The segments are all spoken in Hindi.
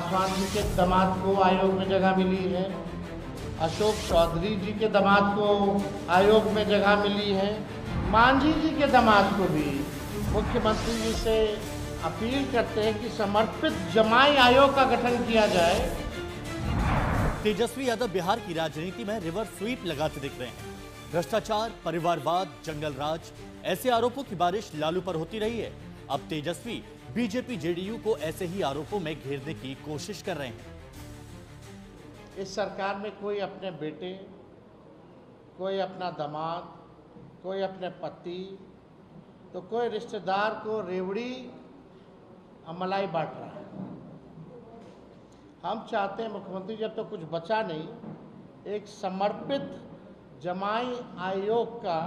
पासवान जी के दामाद को आयोग में जगह मिली है, अशोक चौधरी जी के दामाद को आयोग में जगह मिली है, मांझी जी के दामाद को भी मुख्यमंत्री जी से अपील करते हैं कि समर्पित जमाई आयोग का गठन किया जाए। तेजस्वी यादव बिहार की राजनीति में रिवर्स स्वीप लगाते दिख रहे हैं। भ्रष्टाचार, परिवारवाद, जंगल राज, ऐसे आरोपों की बारिश लालू पर होती रही है। अब तेजस्वी बीजेपी जेडीयू को ऐसे ही आरोपों में घेरने की कोशिश कर रहे हैं। इस सरकार में कोई अपने बेटे, कोई अपना दामाद, कोई अपने पति, तो कोई रिश्तेदार को रेवड़ी और मलाई बांट रहा है। हम चाहते हैं मुख्यमंत्री जब तो कुछ बचा नहीं, एक समर्पित जमाई आयोग का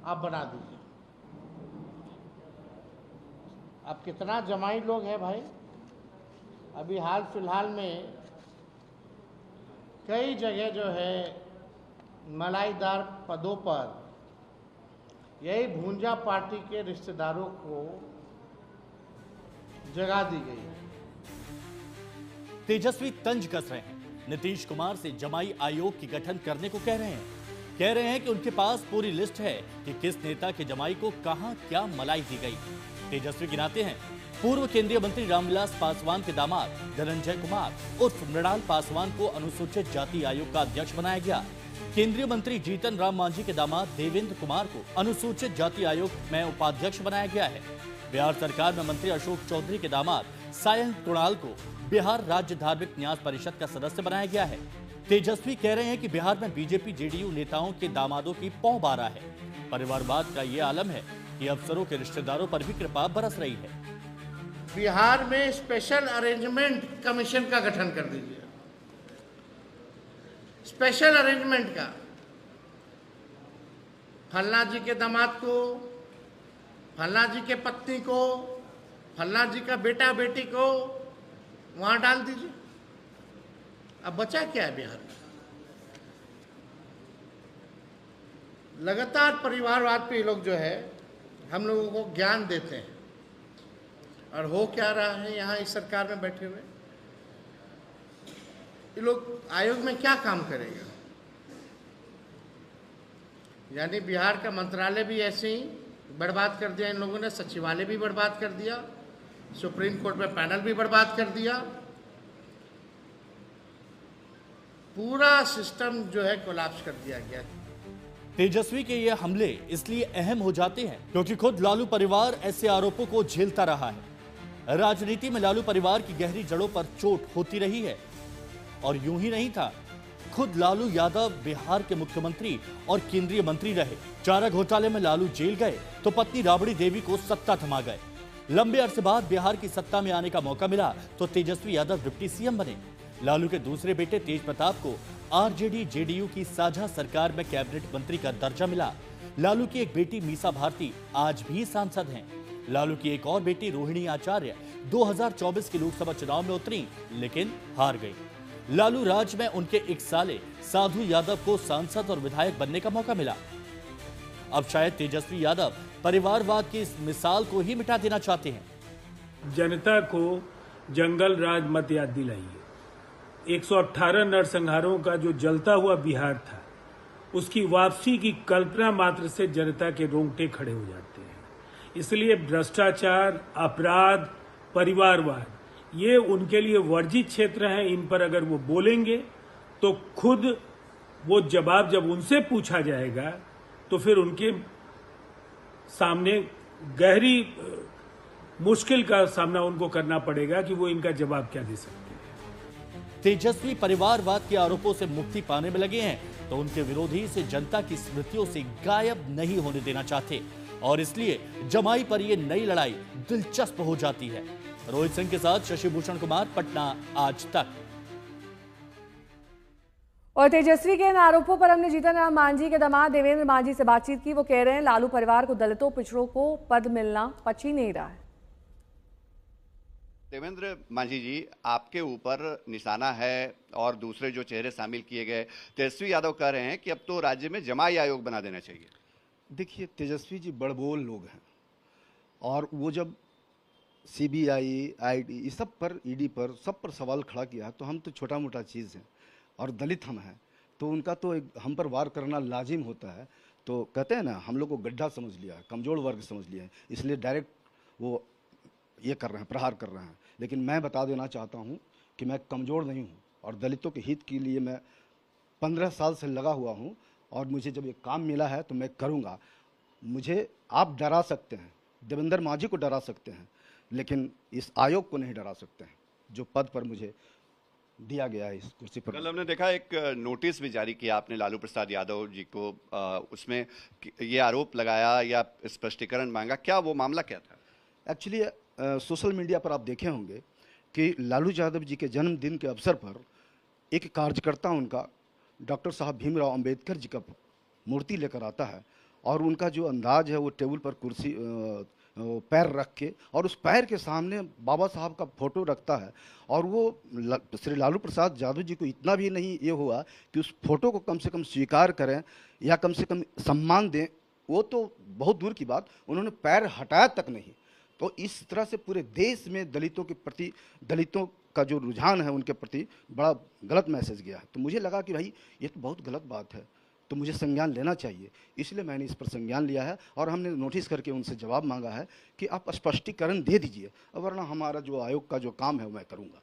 आप बना दीजिए। अब कितना जमाई लोग हैं भाई? अभी हाल फिलहाल में कई जगह जो है मलाईदार पदों पर यही भूंजा पार्टी के रिश्तेदारों को जगह दी गई है। तेजस्वी तंज कस रहे हैं। नीतीश कुमार से जमाई आयोग की गठन करने को कह रहे हैं कि उनके पास पूरी लिस्ट है कि किस नेता के जमाई को कहां क्या मलाई दी गई। तेजस्वी गिनाते हैं, पूर्व केंद्रीय मंत्री रामविलास पासवान के दामाद धनंजय कुमार उर्फ मृणाल पासवान को अनुसूचित जाति आयोग का अध्यक्ष बनाया गया। केंद्रीय मंत्री जीतन राम मांझी के दामाद देवेंद्र कुमार को अनुसूचित जाति आयोग में उपाध्यक्ष बनाया गया है। बिहार सरकार में मंत्री अशोक चौधरी के दामाद सायंत कुणाल को बिहार राज्य धार्मिक न्यास परिषद का सदस्य बनाया गया है। तेजस्वी कह रहे हैं कि बिहार में बीजेपी जेडीयू नेताओं के दामादों की पौ बारा है। परिवारवाद का ये आलम है कि अफसरों के रिश्तेदारों पर भी कृपा बरस रही है। बिहार में स्पेशल अरेंजमेंट कमीशन का गठन कर दीजिए। स्पेशल अरेंजमेंट का, फलना जी के दामाद को, फलना जी के पत्नी को, फलना जी का बेटा बेटी को वहां डाल दीजिए। अब बचा क्या है बिहार में? लगातार परिवारवाद पे ये लोग जो है हम लोगों को ज्ञान देते हैं, और हो क्या रहा है यहाँ इस सरकार में बैठे हुए? ये लोग आयोग में क्या काम करेगा? यानी बिहार का मंत्रालय भी ऐसे ही बर्बाद कर दिया इन लोगों ने, सचिवालय भी बर्बाद कर दिया, सुप्रीम कोर्ट में पैनल भी बर्बाद कर दिया, पूरा सिस्टम जो है कोलैप्स कर दिया गया। तेजस्वी के ये हमले इसलिए अहम हो जाते हैं क्योंकि खुद लालू परिवार ऐसे आरोपों को झेलता रहा है। राजनीति में लालू परिवार की गहरी जड़ों पर चोट होती रही है। और यूं ही नहीं था, खुद लालू यादव बिहार के मुख्यमंत्री और केंद्रीय मंत्री रहे। चारा घोटाले में लालू जेल गए तो पत्नी राबड़ी देवी को सत्ता थमा गए। लंबे अरसे बाद बिहार की सत्ता में आने का मौका मिला तो तेजस्वी यादव डिप्टी सीएम बने। लालू के दूसरे बेटे तेज प्रताप को आरजेडी जेडीयू की साझा सरकार में कैबिनेट मंत्री का दर्जा मिला। लालू की एक बेटी मीसा भारती आज भी सांसद हैं। लालू की एक और बेटी रोहिणी आचार्य 2024 के लोकसभा चुनाव में उतरी लेकिन हार गई। लालू राज में उनके एक साले साधु यादव को सांसद और विधायक बनने का मौका मिला। अब शायद तेजस्वी यादव परिवारवाद की इस मिसाल को ही मिटा देना चाहते हैं। जनता को जंगल राज मत याद दिलाइए। 118 नरसंहारों का जो जलता हुआ बिहार था, उसकी वापसी की कल्पना मात्र से जनता के रोंगटे खड़े हो जाते हैं। इसलिए भ्रष्टाचार, अपराध, परिवारवाद, ये उनके लिए वर्जित क्षेत्र हैं। इन पर अगर वो बोलेंगे तो खुद वो जवाब जब उनसे पूछा जाएगा तो फिर उनके सामने गहरी मुश्किल का सामना उनको करना पड़ेगा कि वो इनका जवाब क्या दे सकते हैं। तेजस्वी परिवारवाद के आरोपों से मुक्ति पाने में लगे हैं तो उनके विरोधी इसे जनता की स्मृतियों से गायब नहीं होने देना चाहते और इसलिए जमाई पर यह नई लड़ाई दिलचस्प हो जाती है। रोहित सिंह के साथ शशि भूषण कुमार, पटना, आज तक। और तेजस्वी के इन आरोपों पर हमने जीतन राम मांझी के दामाद देवेंद्र मांझी से बातचीत की। वो कह रहे हैं लालू परिवार को दलितों पिछड़ों को पद मिलना पच ही नहीं रहा है। देवेंद्र मांझी जी, आपके ऊपर निशाना है और दूसरे जो चेहरे शामिल किए गए, तेजस्वी यादव कह रहे हैं कि अब तो राज्य में जमाई आयोग बना देना चाहिए। देखिए, तेजस्वी जी बड़बोल लोग हैं और वो जब सीबीआई, आईडी, इस सब पर, ईडी पर, सब पर सवाल खड़ा किया, तो हम तो छोटा मोटा चीज़ है और दलित हम हैं, तो उनका तो हम पर वार करना लाजिम होता है। तो कहते हैं ना, हम लोग को गड्ढा समझ लिया है, कमज़ोर वर्ग समझ लिया है, इसलिए डायरेक्ट वो ये कर रहे हैं, प्रहार कर रहे हैं। लेकिन मैं बता देना चाहता हूँ कि मैं कमज़ोर नहीं हूँ और दलितों के हित के लिए मैं 15 साल से लगा हुआ हूँ और मुझे जब ये काम मिला है तो मैं करूँगा। मुझे आप डरा सकते हैं, देवेंद्र मांझी को डरा सकते हैं, लेकिन इस आयोग को नहीं डरा सकते हैं जो पद पर मुझे दिया गया है इस कुर्सी पर। कल हमने देखा एक नोटिस भी जारी किया आपने लालू प्रसाद यादव जी को, उसमें ये आरोप लगाया या स्पष्टीकरण मांगा, क्या वो मामला क्या था? एक्चुअली सोशल मीडिया पर आप देखे होंगे कि लालू यादव जी के जन्मदिन के अवसर पर एक कार्यकर्ता उनका डॉक्टर साहब भीमराव अंबेडकर जी का मूर्ति लेकर आता है और उनका जो अंदाज है वो टेबल पर कुर्सी पैर रख के और उस पैर के सामने बाबा साहब का फोटो रखता है और वो श्री लालू प्रसाद यादव जी को इतना भी नहीं ये हुआ कि उस फोटो को कम से कम स्वीकार करें या कम से कम सम्मान दें, वो तो बहुत दूर की बात, उन्होंने पैर हटाया तक नहीं। तो इस तरह से पूरे देश में दलितों के प्रति, दलितों का जो रुझान है उनके प्रति बड़ा गलत मैसेज गया है। तो मुझे लगा कि भाई ये तो बहुत गलत बात है, तो मुझे संज्ञान लेना चाहिए, इसलिए मैंने इस पर संज्ञान लिया है और हमने नोटिस करके उनसे जवाब मांगा है कि आप स्पष्टीकरण दे दीजिए, वरना हमारा जो आयोग का जो काम है वो मैं करूँगा।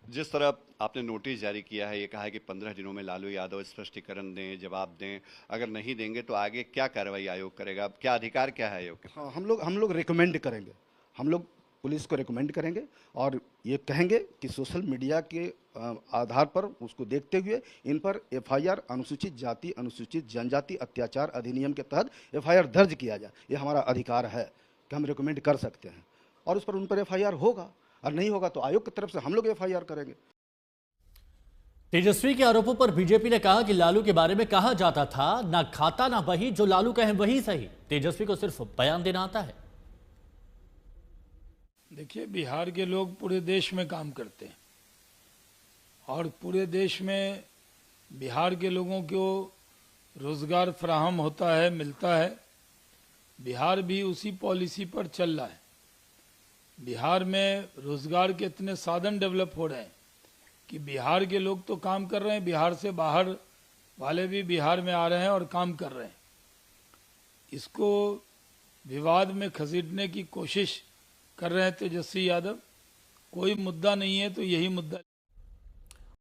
जिस तरह आपने नोटिस जारी किया है, ये कहा है कि 15 दिनों में लालू यादव स्पष्टीकरण दें, जवाब दें, अगर नहीं देंगे तो आगे क्या कार्रवाई आयोग करेगा, क्या अधिकार क्या है आयोग के? हाँ, हम लोग रिकमेंड करेंगे, हम लोग पुलिस को रिकमेंड करेंगे और ये कहेंगे कि सोशल मीडिया के आधार पर उसको देखते हुए इन पर एफआईआर अनुसूचित जाति अनुसूचित जनजाति अत्याचार अधिनियम के तहत एफआईआर दर्ज किया जाए। ये हमारा अधिकार है कि हम रिकमेंड कर सकते हैं और उस पर उन पर एफआईआर होगा, और नहीं होगा तो आयोग की तरफ से हम लोग एफआईआर करेंगे। तेजस्वी के आरोपों पर बीजेपी ने कहा कि लालू के बारे में कहा जाता था, ना खाता ना वही, जो लालू कहें वही सही। तेजस्वी को सिर्फ बयान देना आता है। देखिए, बिहार के लोग पूरे देश में काम करते हैं और पूरे देश में बिहार के लोगों को रोजगार फराहम होता है, मिलता है। बिहार भी उसी पॉलिसी पर चल रहा है। बिहार में रोजगार के इतने साधन डेवलप हो रहे हैं कि बिहार के लोग तो काम कर रहे हैं, बिहार से बाहर वाले भी बिहार में आ रहे हैं और काम कर रहे हैं। इसको विवाद में खसीटने की कोशिश कर रहे हैं तेजस्वी यादव। कोई मुद्दा नहीं है तो यही मुद्दा